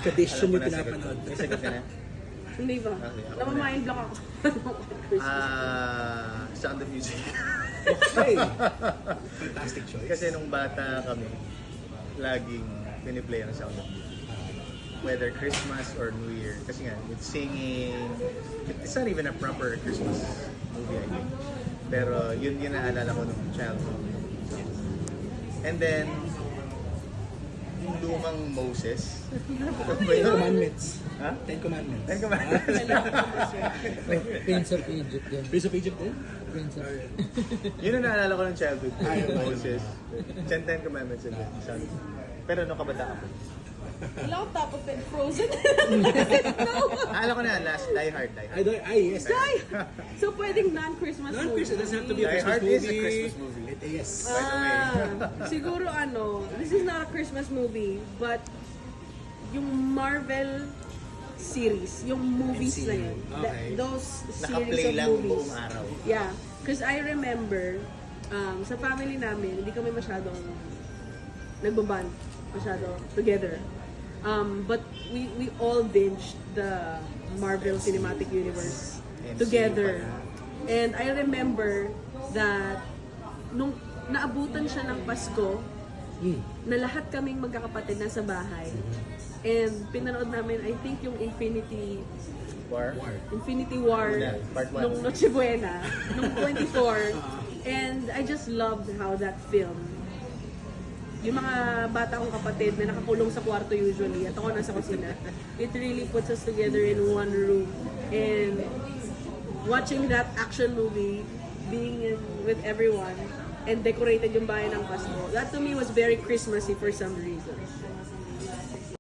tradition Alam ko yung na sagot. pinapanood. May sagot ka na? Hindi ba? Okay, ako Namamind block ako. Christmas. Sound of Music. Okay. Fantastic choice. Kasi nung bata kami, laging piniplay ang Sound of Music. Whether Christmas or New Year. Kasi nga, with singing, it's not even a proper Christmas movie, I think. Pero yun naalala ko nung childhood. And then, yung lumang Moses. Ten Commandments. Ha? Ten Commandments. Ten Commandments. Prince of Egypt din. Prince of Egypt din? Prince of... Yun ang naalala ko ng childhood. Ayun. Moses. Ten Commandments and then. Pero nung kabataan ko. Wala ko top of it. Frozen. Alam ko na, last Die Hard. Yes. So, pwedeng non-Christmas movie. Non-Christmas. It doesn't have to be a Die Christmas Hard movie. is a Christmas movie. It is. By the way. Siguro this is not a Christmas movie, but yung Marvel series, yung movies na yun. Okay. Those series Naka-play of lang movies. buong araw. Yeah. Because I remember, sa family namin, hindi kami masyadong nagbaband masyado together. But we all binged the Marvel Cinematic Universe MCU together. pala. And I remember that nung naabutan siya ng Pasko, na lahat kaming magkakapatid nasa bahay. And pinanood namin, I think yung Infinity War Yeah, part one. nung Noche Buena, nung 24. And I just loved how that film, yung mga bata kong kapatid na nakakulong sa kwarto usually, at ako nasa kusina, it really puts us together in one room. And watching that action movie, being with everyone, and decorated yung bahay ng Pasko, that to me was very Christmassy for some reason.